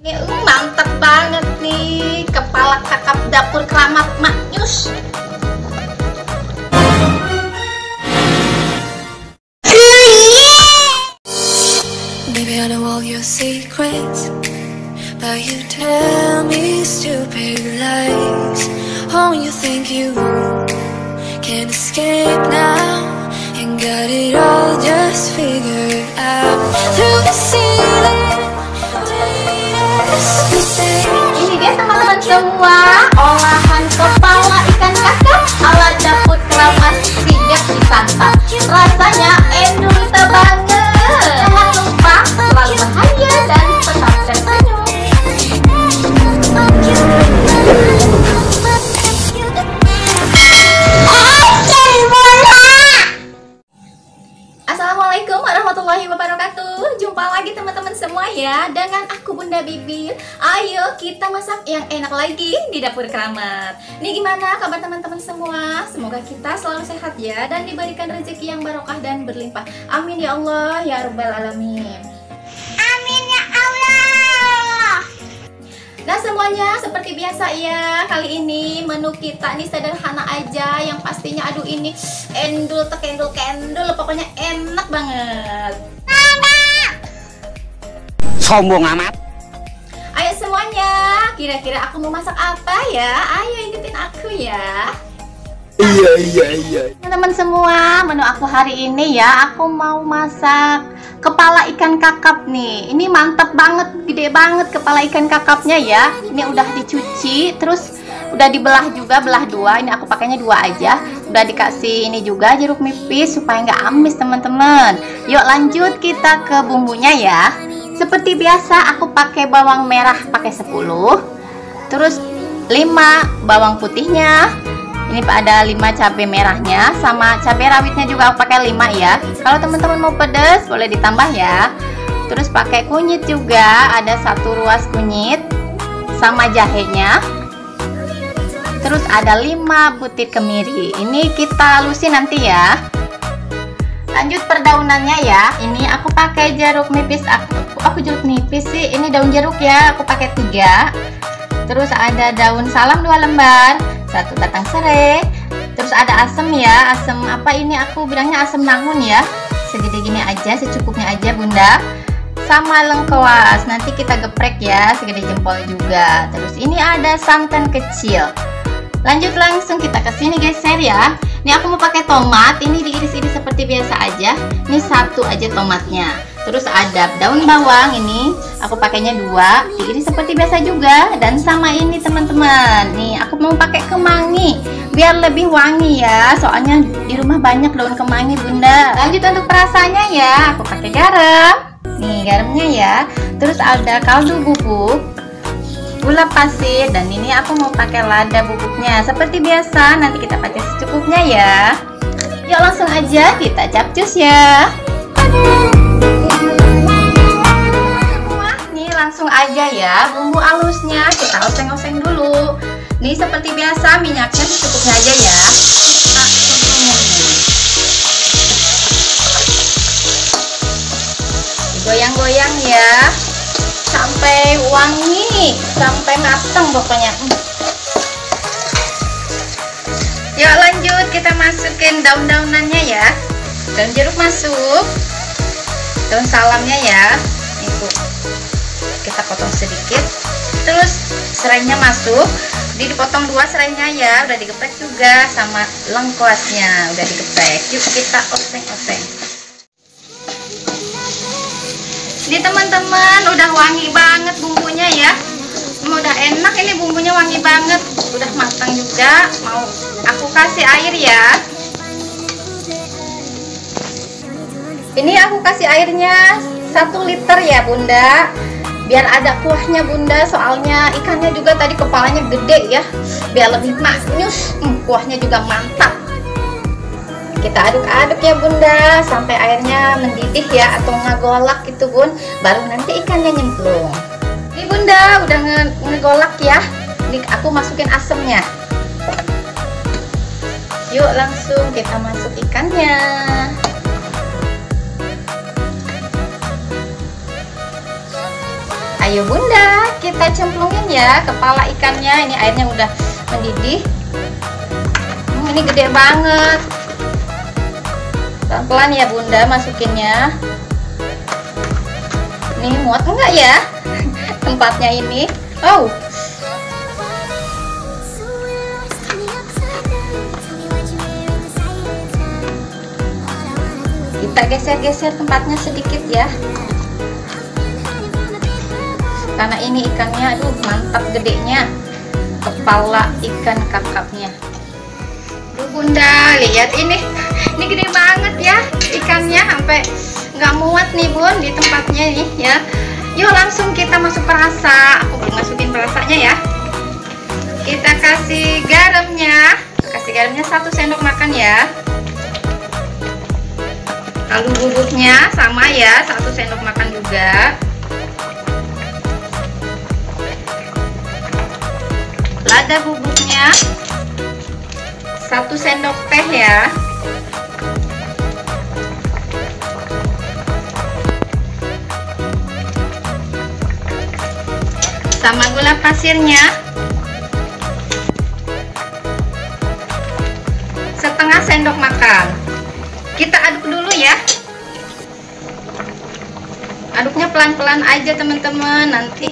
Ini mantap banget nih, kepala kakap dapur keramat Mak Nyus. Maybe I know all your secrets, but you tell me stupid lies. Oh, you think you can escape now and got it all just figured out through the ceiling. Ini dia teman-teman semua, olahan kepala ikan kakap ala dapur keramat siap disantap. Rasanya endulita banget. Jangan lupa selalu bahagia dan tetap tersenyum. Assalamualaikum warahmatullahi wabarakatuh. Jumpa lagi teman-teman semua ya dengan aku Bunda Bibir. Ayo kita masak yang enak lagi di dapur keramat. Nih gimana kabar teman-teman semua? Semoga kita selalu sehat ya dan diberikan rezeki yang barokah dan berlimpah. Amin ya Allah ya rabbal alamin. Amin ya Allah. Nah semuanya seperti biasa ya, kali ini menu kita nih sederhana aja, yang pastinya aduh ini endul tekendul kendul, pokoknya enak banget. Sombong amat. Ayo semuanya, kira-kira aku mau masak apa ya? Ayo ikutin aku ya. Iya. Teman-teman semua, menu aku hari ini ya, aku mau masak kepala ikan kakap nih. Ini mantap banget, gede banget kepala ikan kakapnya ya. Ini udah dicuci, terus udah dibelah juga, belah dua. Ini aku pakainya dua aja. Udah dikasih ini juga jeruk nipis supaya nggak amis teman-teman. Yuk lanjut kita ke bumbunya ya. Seperti biasa aku pakai bawang merah pakai 10. Terus 5 bawang putihnya. Ini ada 5 cabai merahnya, sama cabai rawitnya juga aku pakai 5 ya. Kalau teman-teman mau pedas boleh ditambah ya. Terus pakai kunyit juga, ada 1 ruas kunyit sama jahenya. Terus ada 5 butir kemiri. Ini kita halusin nanti ya. Lanjut perdaunannya ya. Ini aku pakai jeruk nipis. Aku jeruk nipis sih. Ini daun jeruk ya. Aku pakai 3. Terus ada daun salam 2 lembar, 1 batang serai. Terus ada asem ya. Asem apa ini? Aku bilangnya asem nangun ya. Segede gini aja, secukupnya aja Bunda. Sama lengkuas. Nanti kita geprek ya, segede jempol juga. Terus ini ada santan kecil. Lanjut langsung kita ke sini geser ya. Ini aku mau pakai tomat, ini diiris-iris seperti biasa aja. Ini 1 aja tomatnya. Terus ada daun bawang, ini aku pakainya 2, diiris seperti biasa juga. Dan sama ini teman-teman, nih aku mau pakai kemangi biar lebih wangi ya. Soalnya di rumah banyak daun kemangi Bunda. Lanjut untuk perasannya ya, aku pakai garam. Nih garamnya ya. Terus ada kaldu bubuk, gula pasir, dan ini aku mau pakai lada bubuknya seperti biasa. Nanti kita pakai secukupnya ya. Yuk langsung aja kita capcus ya. Wah, nih langsung aja ya, bumbu halusnya kita oseng-oseng dulu. Nih seperti biasa minyaknya secukupnya aja ya. Goyang-goyang ya sampai wangi, sampai matang pokoknya. Yuk lanjut kita masukin daun-daunannya ya. Daun jeruk masuk, daun salamnya ya, itu kita potong sedikit. Terus serainya masuk, jadi dipotong 2 serainya ya. Udah digeprek juga, sama lengkuasnya udah digeprek. Yuk kita oseng-oseng. Ini teman-teman udah wangi banget bumbunya ya. Udah enak, ini bumbunya wangi banget. Udah matang juga. Mau aku kasih air ya. Ini aku kasih airnya 1 liter ya Bunda. Biar ada kuahnya Bunda. Soalnya ikannya juga tadi kepalanya gede ya. Biar lebih maknyus. Kuahnya juga mantap. Kita aduk-aduk ya Bunda sampai airnya mendidih ya, atau ngegolak gitu Bun. Baru nanti ikannya nyemplung. Ini Bunda udah ngegolak ya. Ini aku masukin asemnya. Yuk langsung kita masuk ikannya. Ayo Bunda. kita cemplungin ya kepala ikannya. Ini airnya udah mendidih. Ini gede banget. Pelan-pelan ya Bunda masukinnya. Nih muat enggak ya tempatnya ini? Oh, kita geser-geser tempatnya sedikit ya, karena ini ikannya aduh mantap gedenya, kepala ikan kakapnya. Aduh Bunda, lihat ini gede banget ya ikannya, sampai nggak muat nih Bun di tempatnya nih ya. Yuk langsung kita masuk perasa. Aku belum masukin perasanya ya. Kita kasih garamnya. Kasih garamnya 1 sendok makan ya. Lalu bubuknya sama ya, 1 sendok makan juga. Lada bubuknya 1 sendok teh ya. Sama gula pasirnya setengah sendok makan. Kita aduk dulu ya. Aduknya pelan-pelan aja teman-teman, nanti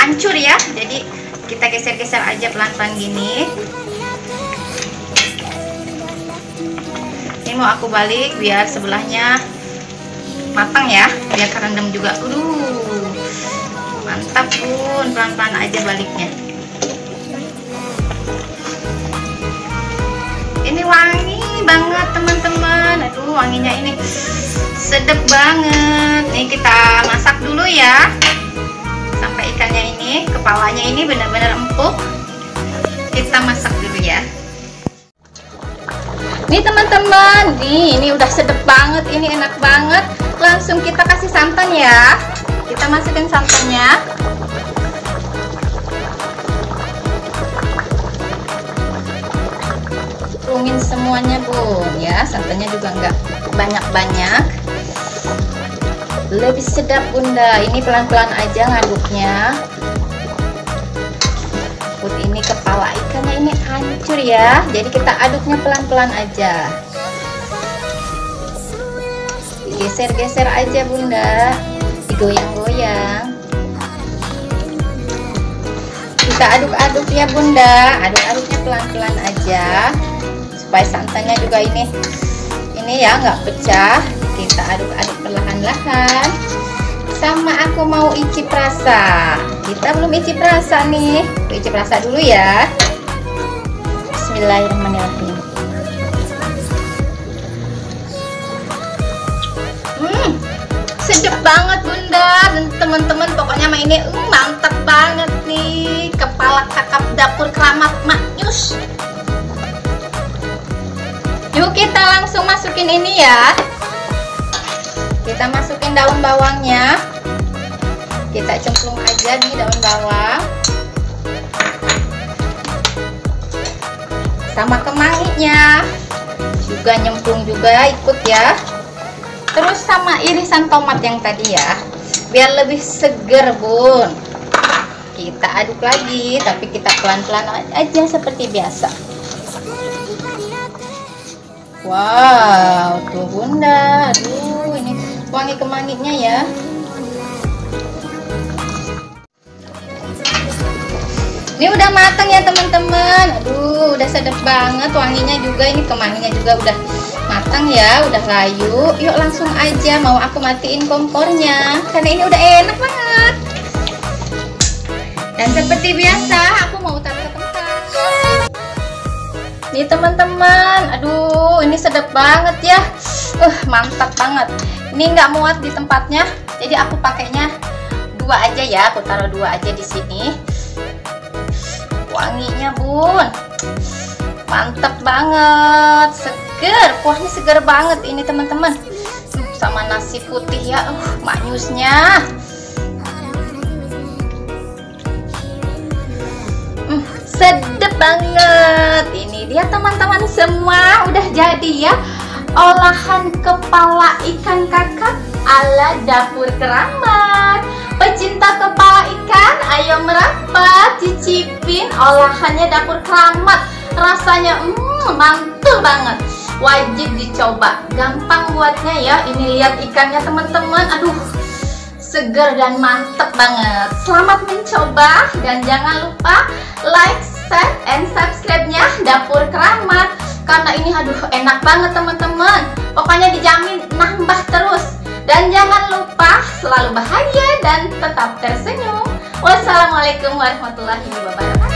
hancur ya. Jadi kita geser-geser aja pelan-pelan gini. Ini mau aku balik biar sebelahnya matang ya, biar kerendam juga. Mantap Bun, pelan-pelan aja baliknya. Ini wangi banget teman-teman. Aduh wanginya ini sedap banget. Nih kita masak dulu ya, sampai ikannya ini, kepalanya ini benar-benar empuk. Kita masak dulu ya. Nih teman-teman, ini udah sedap banget, ini enak banget. Langsung kita kasih santan ya. Kita masukin santannya. Tuangin semuanya Bun ya, santannya juga nggak banyak-banyak. Lebih sedap Bunda. Ini pelan-pelan aja ngaduknya. Ini kepala ikannya ini hancur ya, jadi kita aduknya pelan-pelan aja. Geser-geser aja Bunda, digoyang-goyang. Kita aduk-aduk ya Bunda, aduk-aduknya pelan-pelan aja supaya santannya juga ini ya nggak pecah. Kita aduk-aduk perlahan-lahan. Sama aku mau icip rasa. Kita belum icip rasa nih. Icip rasa dulu ya. Bismillahirrahmanirrahim. Sedap banget Bunda dan teman-teman, pokoknya mah ini mantap banget nih. Kepala kakap dapur keramat Maknyus. Yuk kita langsung masukin ini ya. Kita masukin daun bawangnya. Kita cemplung aja nih daun bawang. Sama kemanginya. Juga nyemplung juga ikut ya. Terus sama irisan tomat yang tadi ya. Biar lebih seger Bun. Kita aduk lagi, tapi kita pelan-pelan aja seperti biasa. Wow, tuh Bunda. Aduh, ini wangi kemanginya ya. Ini udah matang ya teman-teman. Aduh, udah sedap banget wanginya juga. Ini kemanginya juga udah matang ya, udah layu. Yuk langsung aja, mau aku matiin kompornya karena ini udah enak banget. Dan seperti biasa, aku mau taruh ke tempat. Nih teman-teman, aduh ini sedap banget ya. Mantap banget. Ini nggak muat di tempatnya, jadi aku pakainya 2 aja ya. Aku taruh 2 aja di sini. Wanginya Bun, mantap banget, seger, kuahnya seger banget ini teman-teman. Sama nasi putih ya, maknyusnya. Sedap banget. Ini dia teman-teman, semua udah jadi ya. Olahan kepala ikan kakap ala dapur keramat. Pecinta cicipin olahannya dapur keramat. Rasanya mantul banget. Wajib dicoba. Gampang buatnya ya. Ini lihat ikannya teman-teman. Aduh, seger dan mantep banget. Selamat mencoba dan jangan lupa like, share, and subscribe-nya Dapur Keramat. Karena ini aduh enak banget teman-teman. Pokoknya dijamin nambah terus. Dan jangan lupa selalu bahagia dan tetap tersenyum. Wassalamualaikum warahmatullahi wabarakatuh.